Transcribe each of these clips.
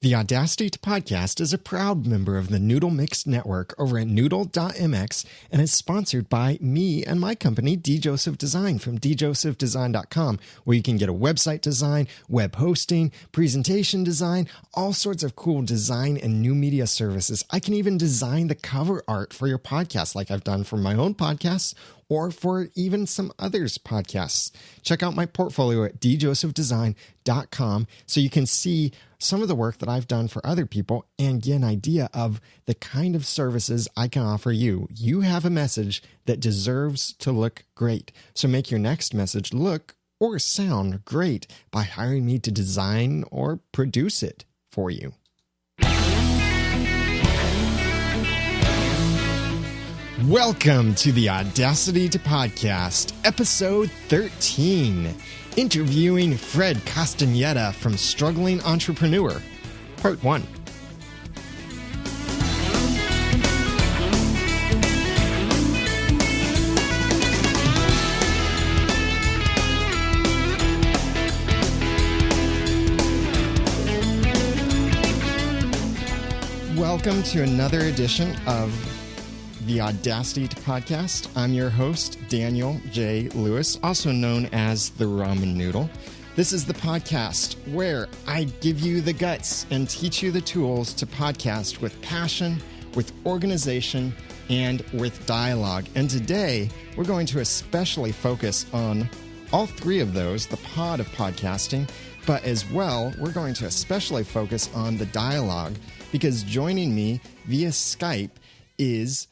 The Audacity to Podcast is a proud member of the Noodle Mix Network over at noodle.mx and is sponsored by me and my company, D. Joseph Design, from djosephdesign.com, where you can get a website design, web hosting, presentation design, all sorts of cool design and new media services. I can even design the cover art for your podcast like I've done for my own podcasts or for even some others' podcasts. Check out my portfolio at djosephdesign.com so you can see some of the work that I've done for other people and get an idea of the kind of services I can offer you. You have a message that deserves to look great. So make your next message look or sound great by hiring me to design or produce it for you. Welcome to the Audacity to Podcast, episode 13, interviewing Fred Casteneda from Struggling Entrepreneur, part 1. Welcome to another edition of the Audacity to Podcast. I'm your host, Daniel J. Lewis, also known as the Ramen Noodle. This is the podcast where I give you the guts and teach you the tools to podcast with passion, with organization, and with dialogue. And today, we're going to especially focus on all three of those, the pod of podcasting, but as well, we're going to especially focus on the dialogue, because joining me via Skype is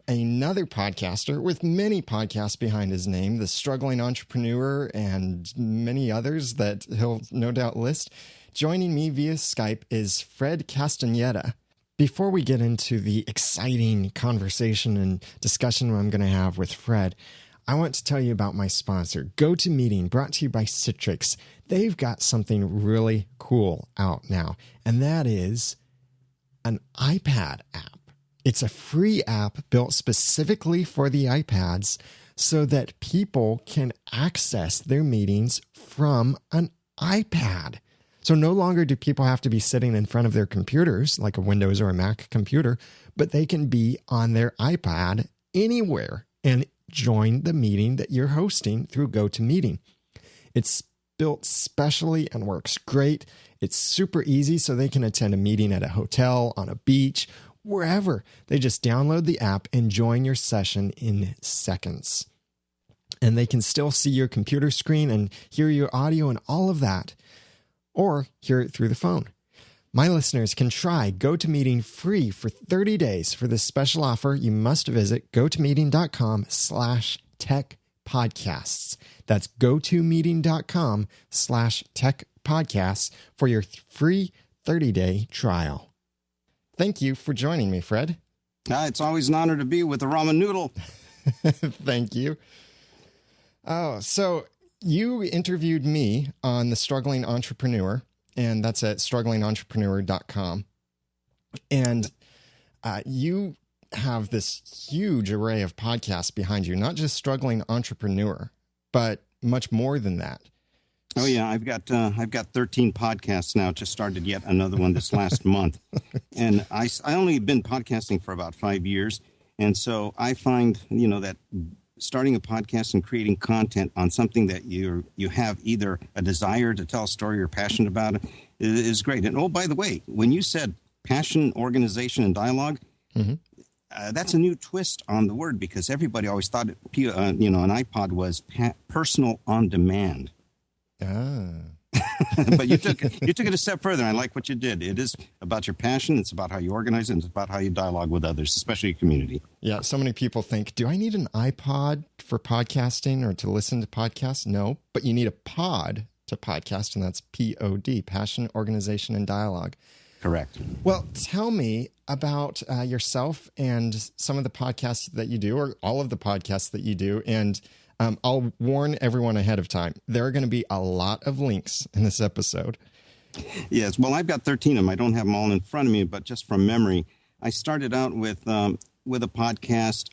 another podcaster with many podcasts behind his name, the Struggling Entrepreneur, and many others that he'll no doubt list. Joining me via Skype is Fred Casteneda. Before we get into the exciting conversation and discussion I'm going to have with Fred, I want to tell you about my sponsor, GoToMeeting, brought to you by Citrix. They've got something really cool out now, and that is an iPad app. It's a free app built specifically for the iPads so that people can access their meetings from an iPad. So no longer do people have to be sitting in front of their computers like a Windows or a Mac computer, but they can be on their iPad anywhere and join the meeting that you're hosting through GoToMeeting. It's built specially and works great. It's super easy, so they can attend a meeting at a hotel, on a beach, wherever. They just download the app and join your session in seconds. And they can still see your computer screen and hear your audio and all of that, or hear it through the phone. My listeners can try GoToMeeting free for 30 days. For this special offer, you must visit gotomeeting.com/techpodcasts. That's gotomeeting.com/techpodcasts for your free 30-day trial. Thank you for joining me, Fred. It's always an honor to be with the Ramen Noodle. Thank you. Oh, so you interviewed me on the Struggling Entrepreneur, and that's at strugglingentrepreneur.com. And you have this huge array of podcasts behind you, not just Struggling Entrepreneur, but much more than that. Oh yeah, I've got 13 podcasts now. Just started yet another one this last month, and I only been podcasting for about 5 years, and so I find that starting a podcast and creating content on something that you have either a desire to tell a story or passionate about it is great. And oh, by the way, when you said passion, organization, and dialogue, that's a new twist on the word, because everybody always thought an iPod was personal on demand. But you took it a step further. I like what you did. It is about your passion. It's about how you organize, and it's about how you dialogue with others, especially your community. Yeah, so many people think, do I need an iPod for podcasting or to listen to podcasts? No, but you need a pod to podcast, and that's POD, passion, organization, and dialogue. Correct. Well, tell me about yourself and some of the podcasts that you do, or all of the podcasts that you do, and I'll warn everyone ahead of time. There are going to be a lot of links in this episode. Yes. Well, I've got 13 of them. I don't have them all in front of me, but just from memory, I started out with a podcast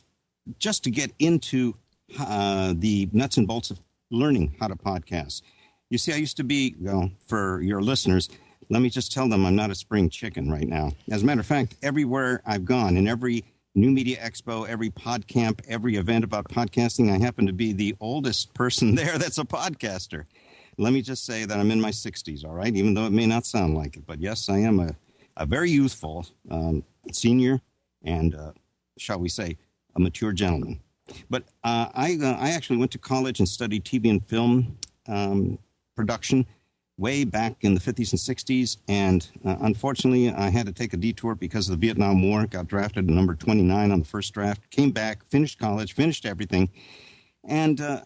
just to get into the nuts and bolts of learning how to podcast. You see, I used to be, for your listeners, let me just tell them I'm not a spring chicken right now. As a matter of fact, everywhere I've gone, in every New Media Expo, every PodCamp, every event about podcasting, I happen to be the oldest person there that's a podcaster. Let me just say that I'm in my 60s, all right, even though it may not sound like it. But yes, I am a very youthful senior and, shall we say, a mature gentleman. But I actually went to college and studied TV and film production way back in the 50s and 60s. And unfortunately, I had to take a detour because of the Vietnam War. Got drafted at number 29 on the first draft. Came back, finished college, finished everything, and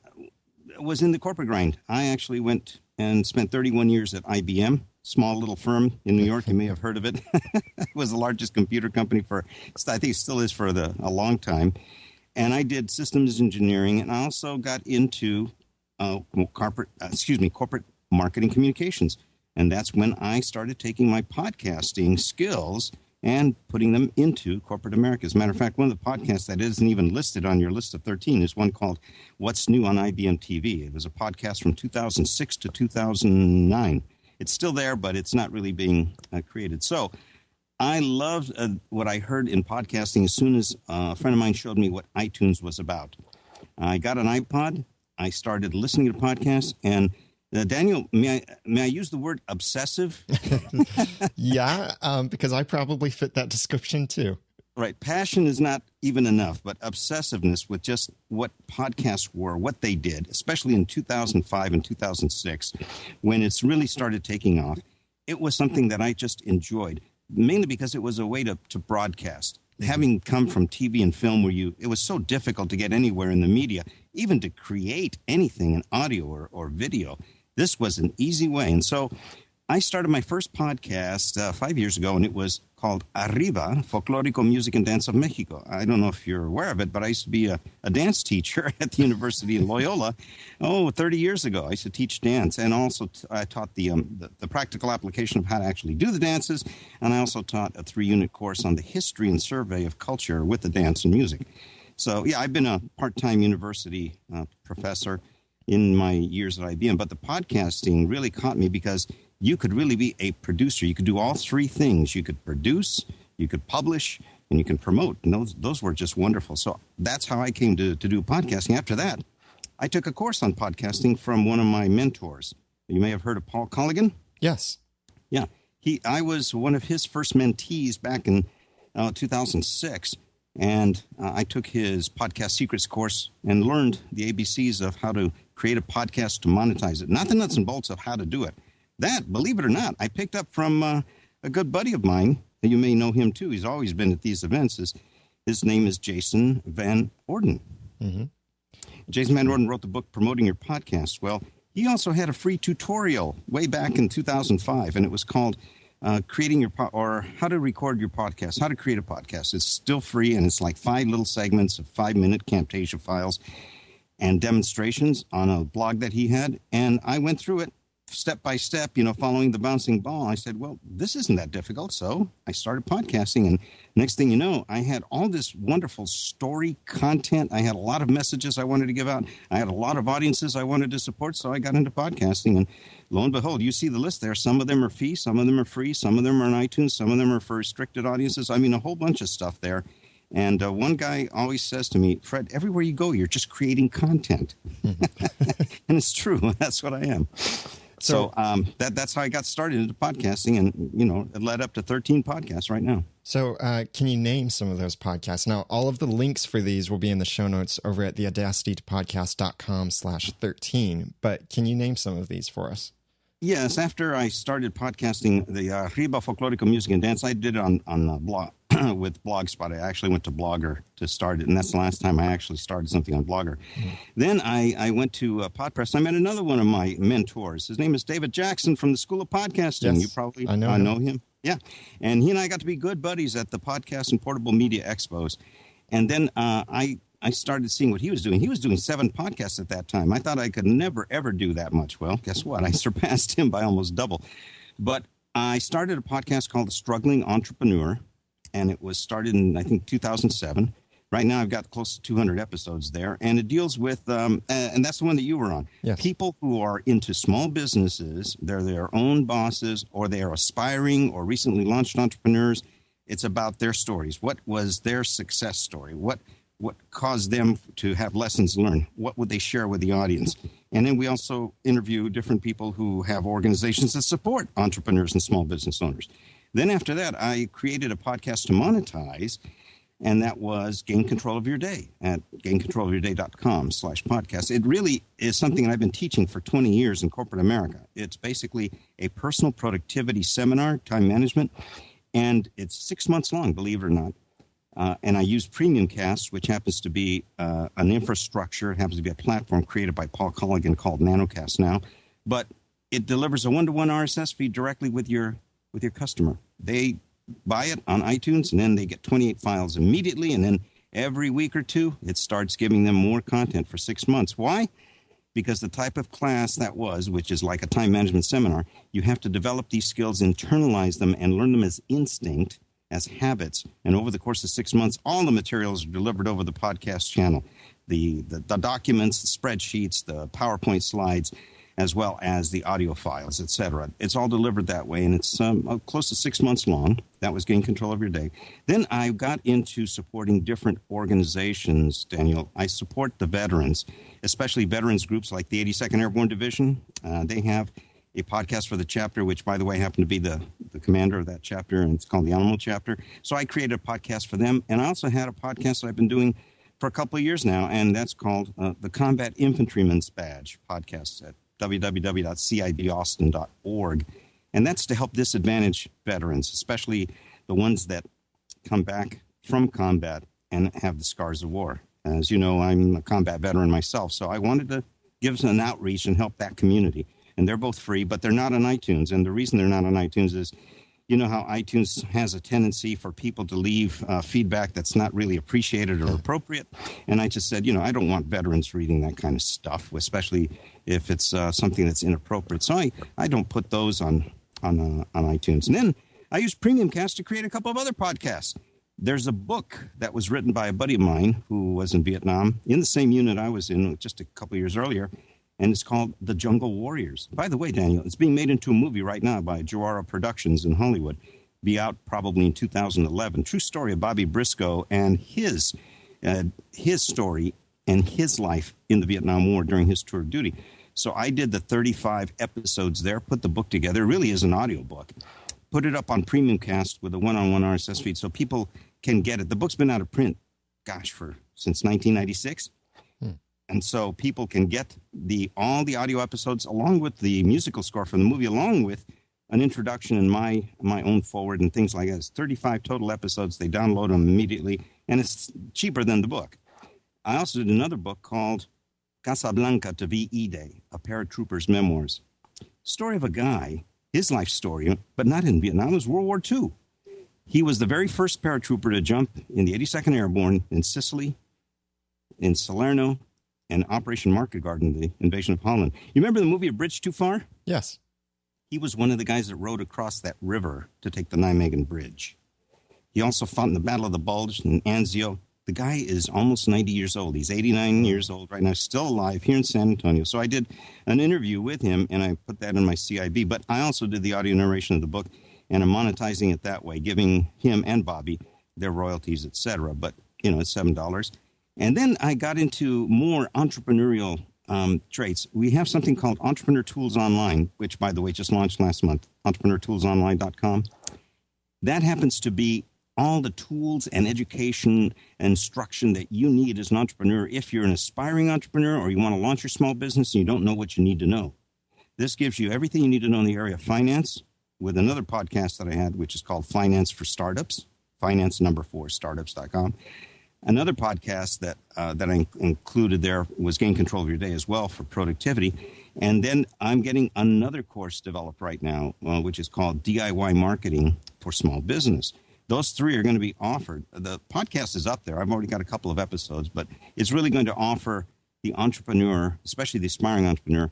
was in the corporate grind. I actually went and spent 31 years at IBM, small little firm in New York. You may have heard of it. It was the largest computer company for, I think it still is for a long time. And I did systems engineering, and I also got into corporate marketing communications. And that's when I started taking my podcasting skills and putting them into corporate America. As a matter of fact, one of the podcasts that isn't even listed on your list of 13 is one called What's New on IBM TV. It was a podcast from 2006 to 2009. It's still there, but it's not really being created. So I loved what I heard in podcasting as soon as a friend of mine showed me what iTunes was about. I got an iPod. I started listening to podcasts. And Daniel, may I use the word obsessive? Yeah, because I probably fit that description too. Right. Passion is not even enough, but obsessiveness with just what podcasts were, what they did, especially in 2005 and 2006, when it's really started taking off. It was something that I just enjoyed, mainly because it was a way to broadcast. Having come from TV and film where it was so difficult to get anywhere in the media, even to create anything in audio or video. This was an easy way. And so I started my first podcast 5 years ago, and it was called Arriba, Folklorico Music and Dance of Mexico. I don't know if you're aware of it, but I used to be a dance teacher at the University in Loyola 30 years ago. I used to teach dance, and also I taught the practical application of how to actually do the dances, and I also taught a 3-unit course on the history and survey of culture with the dance and music. So, yeah, I've been a part-time university professor in my years at IBM, but the podcasting really caught me because you could really be a producer. You could do all three things. You could produce, you could publish, and you can promote. And those were just wonderful. So that's how I came to do podcasting. After that, I took a course on podcasting from one of my mentors. You may have heard of Paul Colligan. Yes. Yeah. I was one of his first mentees back in 2006. And I took his Podcast Secrets course and learned the ABCs of how to create a podcast to monetize it. Not the nuts and bolts of how to do it. That, believe it or not, I picked up from a good buddy of mine. You may know him, too. He's always been at these events. His name is Jason Van Orden. Mm-hmm. Jason Van Orden wrote the book Promoting Your Podcast. Well, he also had a free tutorial way back in 2005, and it was called creating your or how to record your podcast, how to create a podcast. It's still free, and it's like 5 little segments of 5-minute Camtasia files and demonstrations on a blog that he had. And I went through it step by step, following the bouncing ball. I said, well, this isn't that difficult. So I started podcasting, and next thing you know, I had all this wonderful story content. I had a lot of messages I wanted to give out. I had a lot of audiences I wanted to support. So I got into podcasting, and lo and behold, you see the list there. Some of them are fee, some of them are free, some of them are on iTunes, some of them are for restricted audiences. I mean, a whole bunch of stuff there. And one guy always says to me, Fred, everywhere you go, you're just creating content. And it's true. That's what I am. So that's how I got started into podcasting, and, it led up to 13 podcasts right now. So can you name some of those podcasts? Now, all of the links for these will be in the show notes over at theaudacitytopodcast.com/13. But can you name some of these for us? Yes. After I started podcasting the Arriba Folklorico Music and Dance, I did it on blog with Blogspot. I actually went to Blogger to start it, and that's the last time I actually started something on Blogger. Mm-hmm. Then I went to PodPress. I met another one of my mentors. His name is David Jackson from the School of Podcasting. Yes, you probably know him. Yeah. And he and I got to be good buddies at the Podcast and Portable Media Expos. And then I started seeing what he was doing. He was doing 7 podcasts at that time. I thought I could never, ever do that much. Well, guess what? I surpassed him by almost double. But I started a podcast called The Struggling Entrepreneur, and it was started in, I think, 2007. Right now, I've got close to 200 episodes there, and it deals with, and that's the one that you were on. Yes. People who are into small businesses, they're their own bosses, or they are aspiring or recently launched entrepreneurs. It's about their stories. What was their success story? What caused them to have lessons learned? What would they share with the audience? And then we also interview different people who have organizations that support entrepreneurs and small business owners. Then after that, I created a podcast to monetize, and that was Gain Control of Your Day at gaincontrolofyourday.com/podcast. It really is something that I've been teaching for 20 years in corporate America. It's basically a personal productivity seminar, time management, and it's 6 months long, believe it or not. And I use Premium Cast, which happens to be an infrastructure. It happens to be a platform created by Paul Colligan called NanoCast now. But it delivers a one-to-one RSS feed directly with your customer. They buy it on iTunes, and then they get 28 files immediately. And then every week or two, it starts giving them more content for 6 months. Why? Because the type of class that was, which is like a time management seminar, you have to develop these skills, internalize them, and learn them as instinct, as habits. And over the course of 6 months, all the materials are delivered over the podcast channel. The documents, the spreadsheets, the PowerPoint slides, as well as the audio files, etc. It's all delivered that way, and it's close to 6 months long. That was Gain Control of Your Day. Then I got into supporting different organizations, Daniel. I support the veterans, especially veterans groups like the 82nd Airborne Division. They have a podcast for the chapter, which, by the way, happened to be the commander of that chapter, and it's called the Animal Chapter. So I created a podcast for them, and I also had a podcast that I've been doing for a couple of years now, and that's called the Combat Infantryman's Badge podcast at www.cibaustin.org. And that's to help disadvantaged veterans, especially the ones that come back from combat and have the scars of war. As you know, I'm a combat veteran myself, so I wanted to give us an outreach and help that community. And they're both free, but they're not on iTunes. And the reason they're not on iTunes is, you know how iTunes has a tendency for people to leave feedback that's not really appreciated or appropriate. And I just said, I don't want veterans reading that kind of stuff, especially if it's something that's inappropriate. So I don't put those on iTunes. And then I use Premium Cast to create a couple of other podcasts. There's a book that was written by a buddy of mine who was in Vietnam, in the same unit I was in just a couple of years earlier. And it's called The Jungle Warriors. By the way, Daniel, it's being made into a movie right now by Joara Productions in Hollywood. Be out probably in 2011. True story of Bobby Briscoe and his story and his life in the Vietnam War during his tour of duty. So I did the 35 episodes there, put the book together. It really is an audiobook. Put it up on Premium Cast with a one-on-one RSS feed so people can get it. The book's been out of print, since 1996. And so people can get all the audio episodes along with the musical score from the movie, along with an introduction and my own forward and things like that. It's 35 total episodes. They download them immediately, and it's cheaper than the book. I also did another book called Casablanca to V.E. Day, a paratrooper's memoirs. Story of a guy, his life story, but not in Vietnam. It was World War II. He was the very first paratrooper to jump in the 82nd Airborne in Sicily, in Salerno, and Operation Market Garden, the invasion of Holland. You remember the movie A Bridge Too Far? Yes. He was one of the guys that rode across that river to take the Nijmegen Bridge. He also fought in the Battle of the Bulge in Anzio. The guy is almost 90 years old. He's 89 years old right now, still alive here in San Antonio. So I did an interview with him, and I put that in my CIB. But I also did the audio narration of the book, and I'm monetizing it that way, giving him and Bobby their royalties, etc. But, it's $7. And then I got into more entrepreneurial traits. We have something called Entrepreneur Tools Online, which, by the way, just launched last month, entrepreneurtoolsonline.com. That happens to be all the tools and education and instruction that you need as an entrepreneur if you're an aspiring entrepreneur or you want to launch your small business and you don't know what you need to know. This gives you everything you need to know in the area of finance, with another podcast that I had, which is called Finance for Startups, finance4startups.com. Another podcast that I included there was Gain Control of Your Day as well for productivity. And then I'm getting another course developed right now, which is called DIY Marketing for Small Business. Those three are going to be offered. The podcast is up there. I've already got a couple of episodes, but it's really going to offer the entrepreneur, especially the aspiring entrepreneur,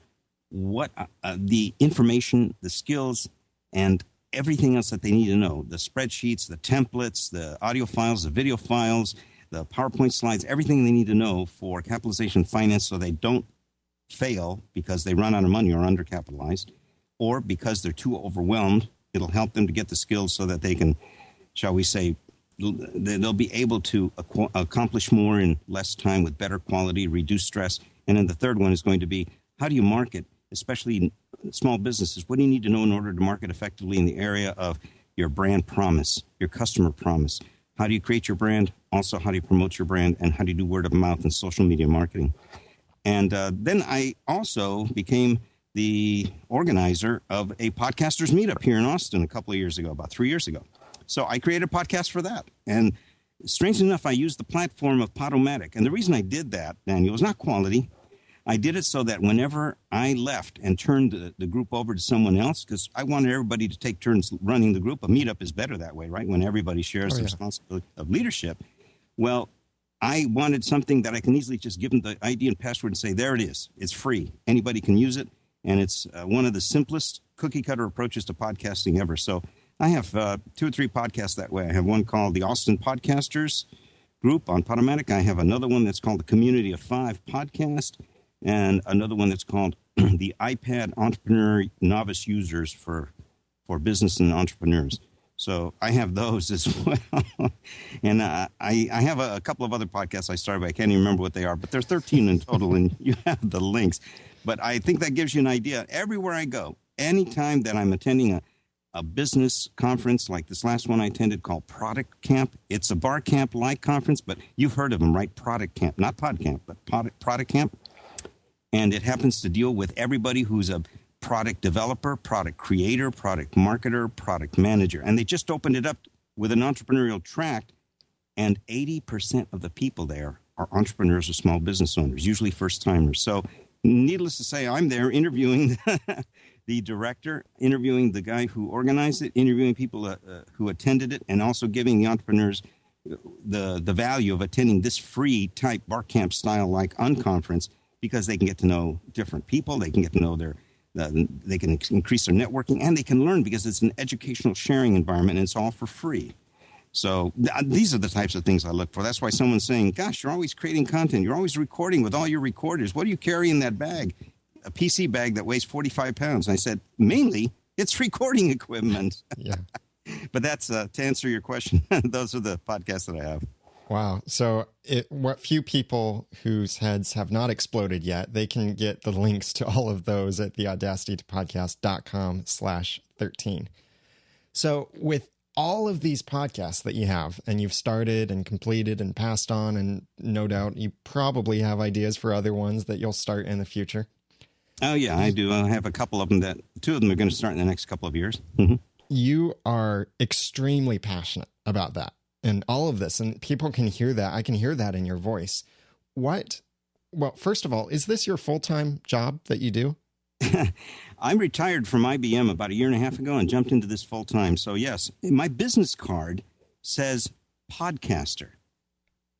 what the information, the skills, and everything else that they need to know. The spreadsheets, the templates, the audio files, the video files, the PowerPoint slides, everything they need to know for capitalization finance so they don't fail because they run out of money or undercapitalized, or because they're too overwhelmed. It'll help them to get the skills so that they can, shall we say, they'll be able to accomplish more in less time with better quality, reduce stress. And then the third one is going to be, how do you market, especially in small businesses? What do you need to know in order to market effectively in the area of your brand promise, your customer promise? How do you create your brand? Also, how do you promote your brand? And how do you do word of mouth and social media marketing? And then I also became the organizer of a podcasters meetup here in Austin a couple of years ago, about 3 years ago. So I created a podcast for that. And strangely enough, I used the platform of Podomatic. And the reason I did that, Daniel, was not quality. I did it so that whenever I left and turned the group over to someone else, because I wanted everybody to take turns running the group. A meetup is better that way, right? When everybody shares the responsibility of leadership. Well, I wanted something that I can easily just give them the ID and password and say, there it is. It's free. Anybody can use it. And it's one of the simplest cookie-cutter approaches to podcasting ever. So I have 2 or 3 podcasts that way. I have one called the Austin Podcasters Group on Podomatic. I have another one that's called the Community of 5 Podcast, and another one that's called the iPad Entrepreneur Novice Users for business and entrepreneurs. So I have those as well. And I have a couple of other podcasts I started, but I can't even remember what they are. But there's 13 in total, and you have the links. But I think that gives you an idea. Everywhere I go, anytime that I'm attending a business conference like this last one I attended called Product Camp. It's a bar camp-like conference, but you've heard of them, right? Product Camp, not Pod Camp, but Product Camp. And it happens to deal with everybody who's a product developer, product creator, product marketer, product manager. And they just opened it up with an entrepreneurial track, and 80% of the people there are entrepreneurs or small business owners, usually first-timers. So needless to say, I'm there interviewing the director, interviewing the guy who organized it, interviewing people who attended it, and also giving the entrepreneurs the value of attending this free type bar camp style like unconference, because they can get to know different people, they can get to know they can increase their networking, and they can learn because it's an educational sharing environment and it's all for free. So these are the types of things I look for. That's why someone's saying, gosh, you're always creating content. You're always recording with all your recorders. What do you carry in that bag? A PC bag that weighs 45 pounds. And I said, mainly, it's recording equipment. Yeah. But that's, to answer your question, those are the podcasts that I have. Wow. So what few people whose heads have not exploded yet, they can get the links to all of those at theaudacitytopodcast.com/13. So with all of these podcasts that you have, and you've started and completed and passed on, and no doubt you probably have ideas for other ones that you'll start in the future. Oh, yeah, I do. I have a couple of them that 2 of them are going to start in the next couple of years. Mm-hmm. You are extremely passionate about that and all of this, and people can hear that. I can hear that in your voice. Well, first of all, is this your full-time job that you do? I'm retired from IBM about 1.5 years ago and jumped into this full-time. So, yes, my business card says podcaster.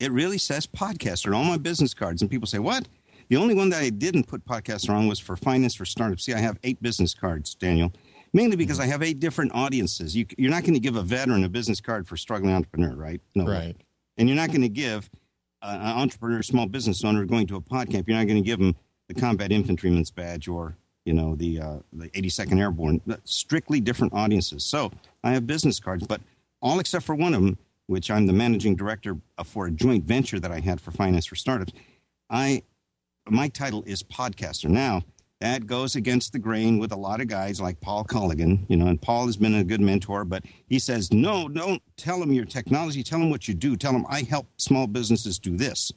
It really says podcaster on all my business cards. And people say, what? The only one that I didn't put podcaster on was for finance for startups. See, I have 8 business cards, Daniel, mainly because I have 8 different audiences. You're not going to give a veteran a business card for struggling entrepreneur, right? No. Right. And you're not going to give an entrepreneur, small business owner going to a podcast, you're not going to give them the combat infantryman's badge or the 82nd Airborne. Strictly different audiences. So I have business cards, but all except for one of them, which I'm the managing director for a joint venture that I had for finance for startups. My title is podcaster. Now, that goes against the grain with a lot of guys like Paul Culligan, and Paul has been a good mentor, but he says, no, don't tell them your technology. Tell them what you do. Tell them I help small businesses do this.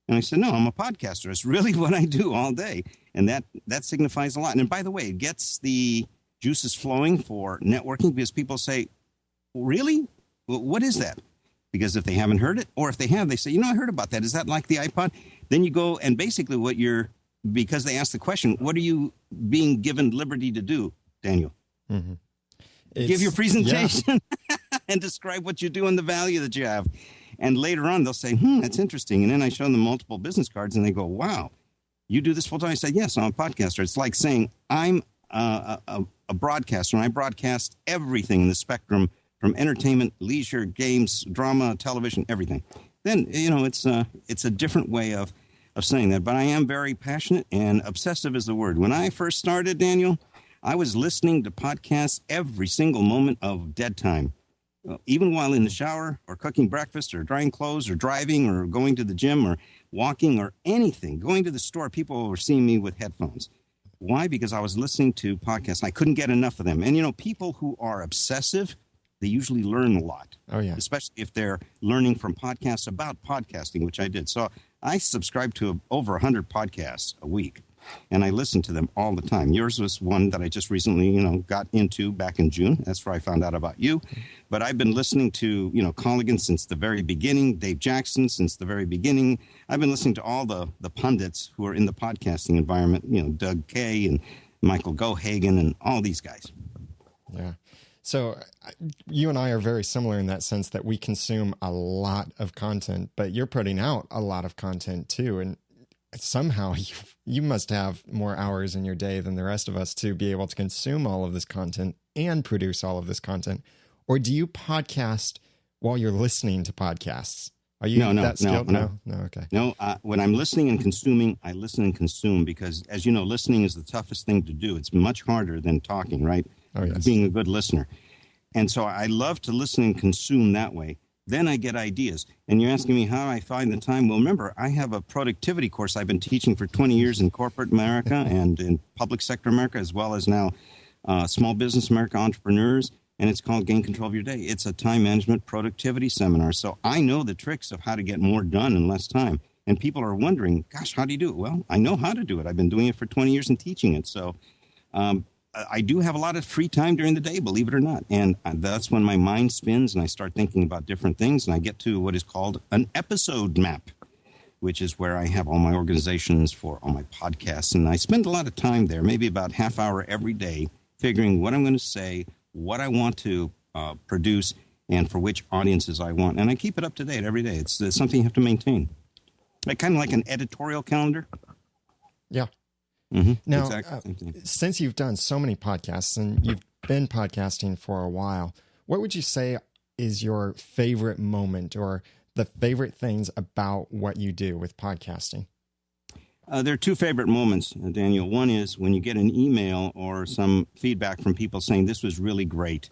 And I said, no, I'm a podcaster. It's really what I do all day. And that signifies a lot. And by the way, it gets the juices flowing for networking because people say, really? What is that? Because if they haven't heard it, or if they have, they say, I heard about that. Is that like the iPod? Then you go and basically because they ask the question, what are you being given liberty to do, Daniel? Mm-hmm. Give your presentation and describe what you do and the value that you have. And later on, they'll say, that's interesting. And then I show them multiple business cards, and they go, wow, you do this full time? I said, yes, I'm a podcaster. It's like saying I'm a broadcaster, and I broadcast everything in the spectrum from entertainment, leisure, games, drama, television, everything. then, it's a different way of saying that. But I am very passionate, and obsessive is the word. When I first started, Daniel, I was listening to podcasts every single moment of dead time. Even while in the shower or cooking breakfast or drying clothes or driving or going to the gym or walking or anything, going to the store, people were seeing me with headphones. Why? Because I was listening to podcasts. I couldn't get enough of them. And, people who are obsessive, they usually learn a lot. Oh, yeah. Especially if they're learning from podcasts about podcasting, which I did. So I subscribe to over 100 podcasts a week. And I listen to them all the time. Yours was one that I just recently, got into back in June. That's where I found out about you. But I've been listening to, Colligan since the very beginning, Dave Jackson since the very beginning. I've been listening to all the pundits who are in the podcasting environment, Doug Kay and Michael Gohagan and all these guys. Yeah. So you and I are very similar in that sense that we consume a lot of content, but you're putting out a lot of content too. And somehow you must have more hours in your day than the rest of us to be able to consume all of this content and produce all of this content. Or do you podcast while you're listening to podcasts? Are you that skilled? No. Okay. No, when I'm listening and consuming, I listen and consume because, as you know, listening is the toughest thing to do. It's much harder than talking, right? Oh, yes. Being a good listener. And so I love to listen and consume that way. Then I get ideas. And you're asking me how I find the time. Well, remember, I have a productivity course I've been teaching for 20 years in corporate America and in public sector America, as well as now small business America, entrepreneurs. And it's called Gain Control of Your Day. It's a time management productivity seminar. So I know the tricks of how to get more done in less time. And people are wondering, gosh, how do you do it? Well, I know how to do it. I've been doing it for 20 years and teaching it. So I do have a lot of free time during the day, believe it or not. And that's when my mind spins and I start thinking about different things. And I get to what is called an episode map, which is where I have all my organizations for all my podcasts. And I spend a lot of time there, maybe about half hour every day, figuring what I'm going to say, what I want to produce, and for which audiences I want. And I keep it up to date every day. It's something you have to maintain. Kind of like an editorial calendar. Yeah. Mm-hmm. Now, exactly. Since you've done so many podcasts and you've been podcasting for a while, what would you say is your favorite moment or the favorite things about what you do with podcasting? There are two favorite moments, Daniel. One is when you get an email or some feedback from people saying this was really great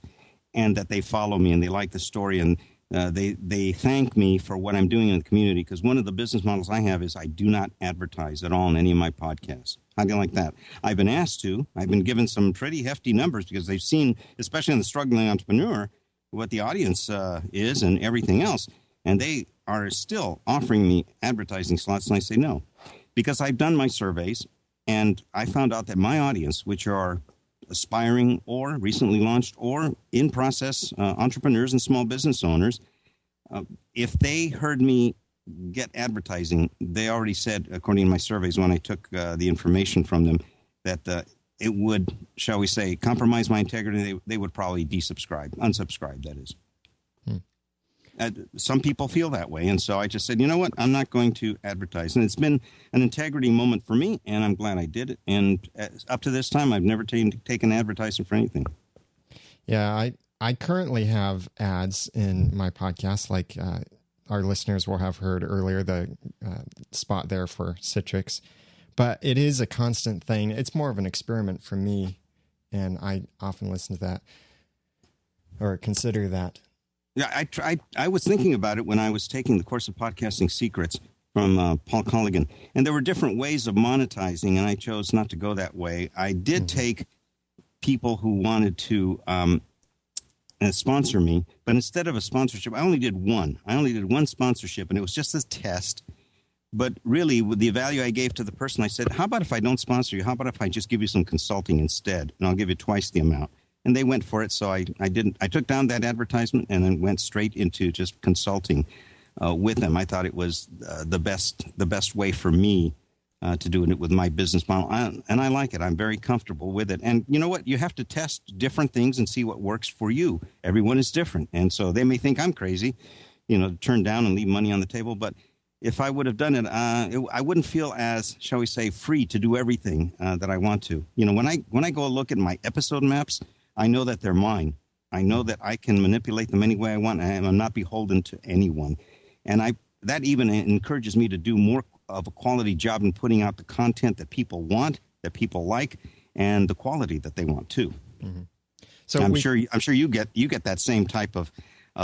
and that they follow me and they like the story and they thank me for what I'm doing in the community, because one of the business models I have is I do not advertise at all in any of my podcasts. How do you like that? I've been asked to. I've been given some pretty hefty numbers because they've seen, especially in the struggling entrepreneur, what the audience is and everything else. And they are still offering me advertising slots, and I say no. Because I've done my surveys, and I found out that my audience, which are aspiring or recently launched or in process entrepreneurs and small business owners, if they heard me get advertising, they already said, according to my surveys when I took the information from them, that it would, shall we say, compromise my integrity. They would probably unsubscribe, that is. Some people feel that way, and so I just said, you know what, I'm not going to advertise. And it's been an integrity moment for me, and I'm glad I did it. And up to this time, I've never taken advertising for anything. Yeah, I currently have ads in my podcast, like our listeners will have heard earlier, the spot there for Citrix. But it is a constant thing. It's more of an experiment for me, and I often listen to that or consider that. Yeah, I was thinking about it when I was taking the course of Podcasting Secrets from Paul Colligan. And there were different ways of monetizing, and I chose not to go that way. I did take people who wanted to sponsor me, but instead of a sponsorship, I only did one. I only did one sponsorship, and it was just a test. But really, with the value I gave to the person, I said, how about if I don't sponsor you? How about if I just give you some consulting instead, and I'll give you twice the amount? And they went for it, so I didn't. I took down that advertisement and then went straight into just consulting with them. I thought it was the best way for me to do it with my business model, and I like it. I'm very comfortable with it. And you know what? You have to test different things and see what works for you. Everyone is different, and so they may think I'm crazy, to turn down and leave money on the table. But if I would have done it, I wouldn't feel as, shall we say, free to do everything that I want to. When I go look at my episode maps, I know that they're mine. I know that I can manipulate them any way I want. I'm not beholden to anyone. And that even encourages me to do more of a quality job in putting out the content that people want, that people like, and the quality that they want too. Mm-hmm. So I'm sure you get that same type of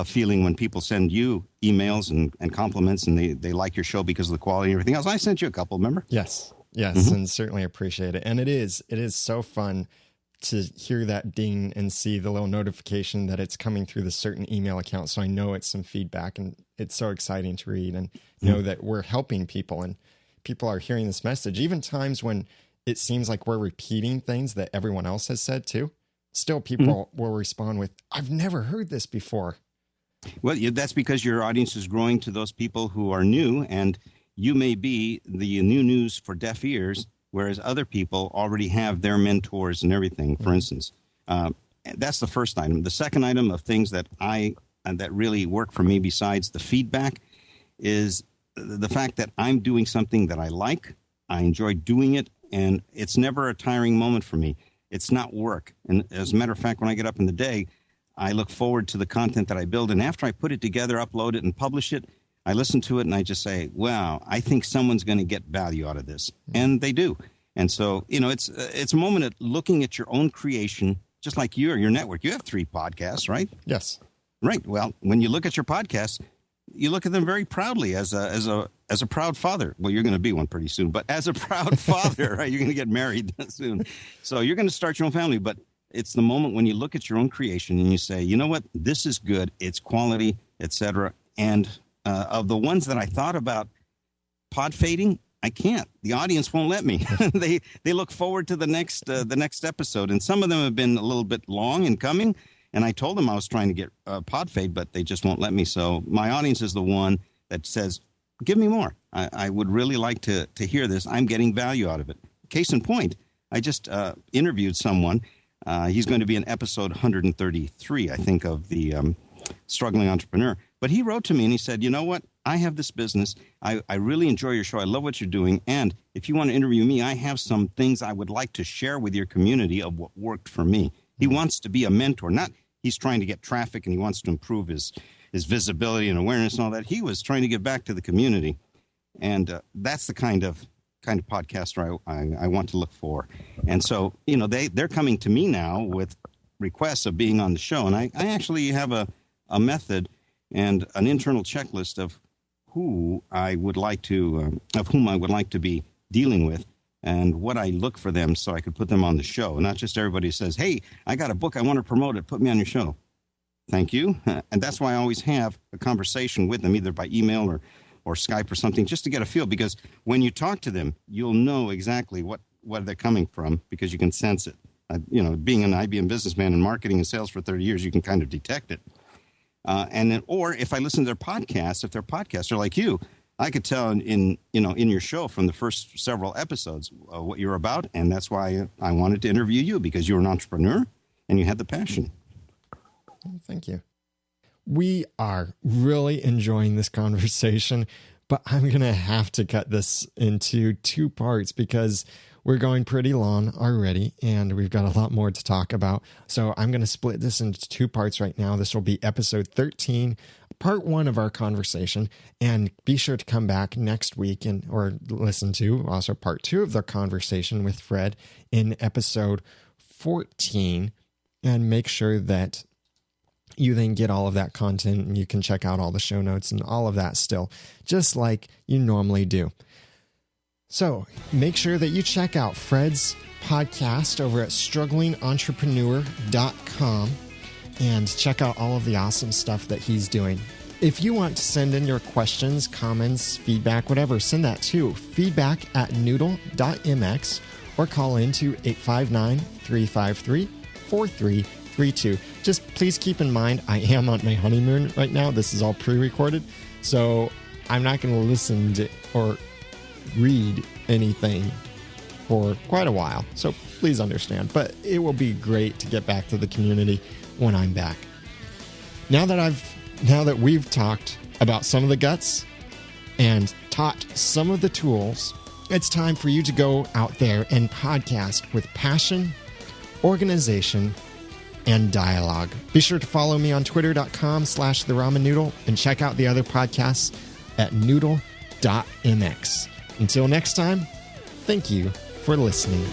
feeling when people send you emails and compliments, and they like your show because of the quality and everything else. I sent you a couple, remember? Yes, mm-hmm. And certainly appreciate it. And it is so fun to hear that ding and see the little notification that it's coming through the certain email account. So I know it's some feedback, and it's so exciting to read and know that we're helping people and people are hearing this message. Even times when it seems like we're repeating things that everyone else has said too, still people will respond with, I've never heard this before. Well, that's because your audience is growing to those people who are new, and you may be the new news for deaf ears, whereas other people already have their mentors and everything, for instance. That's the first item. The second item of things that that really work for me besides the feedback is the fact that I'm doing something that I like, I enjoy doing it, and it's never a tiring moment for me. It's not work. And as a matter of fact, when I get up in the day, I look forward to the content that I build, and after I put it together, upload it, and publish it, I listen to it, and I just say, wow, I think someone's going to get value out of this. And they do. And so, it's a moment of looking at your own creation, just like you or your network. You have 3 podcasts, right? Yes. Right. Well, when you look at your podcasts, you look at them very proudly as a proud father. Well, you're going to be one pretty soon, but as a proud father, right? You're going to get married soon. So you're going to start your own family, but it's the moment when you look at your own creation and you say, you know what, this is good, it's quality, etc. And of the ones that I thought about pod fading, I can't. The audience won't let me. They look forward to the next episode, and some of them have been a little bit long in coming. And I told them I was trying to get pod fade, but they just won't let me. So my audience is the one that says, give me more. I would really like to hear this. I'm getting value out of it. Case in point, I just interviewed someone. He's going to be in episode 133, I think, of the Struggling Entrepreneur. But he wrote to me and he said, you know what? I have this business. I really enjoy your show. I love what you're doing. And if you want to interview me, I have some things I would like to share with your community of what worked for me. He wants to be a mentor. Not he's trying to get traffic and he wants to improve his visibility and awareness and all that. He was trying to give back to the community. And that's the kind of podcaster I want to look for. And so, they're coming to me now with requests of being on the show. And I actually have a method and an internal checklist of whom I would like to be dealing with and what I look for them so I could put them on the show. Not just everybody says, hey, I got a book, I want to promote it, put me on your show. Thank you. And that's why I always have a conversation with them, either by email or Skype or something, just to get a feel, because when you talk to them, you'll know exactly what they're coming from because you can sense it. Being an IBM businessman in marketing and sales for 30 years, you can kind of detect it. Or if I listen to their podcasts, if they're podcasters like you, I could tell in your show from the first several episodes what you're about, and that's why I wanted to interview you, because you're an entrepreneur and you had the passion. Thank you. We are really enjoying this conversation, but I'm going to have to cut this into 2 parts because we're going pretty long already and we've got a lot more to talk about. So I'm going to split this into 2 parts right now. This will be episode 13, part 1 of our conversation, and be sure to come back next week or listen to also part 2 of the conversation with Fred in episode 14, and make sure that you then get all of that content and you can check out all the show notes and all of that still, just like you normally do. So make sure that you check out Fred's podcast over at strugglingentrepreneur.com and check out all of the awesome stuff that he's doing. If you want to send in your questions, comments, feedback, whatever, send that to feedback@noodle.mx or call in to 859-353-4332. Just please keep in mind, I am on my honeymoon right now. This is all pre-recorded, so I'm not going to listen to or read anything for quite a while. So please understand, but it will be great to get back to the community when I'm back. Now that we've talked about some of the guts and taught some of the tools, it's time for you to go out there and podcast with passion, organization, and dialogue. Be sure to follow me on twitter.com/theramennoodle and check out the other podcasts at noodle.mx. Until next time, thank you for listening.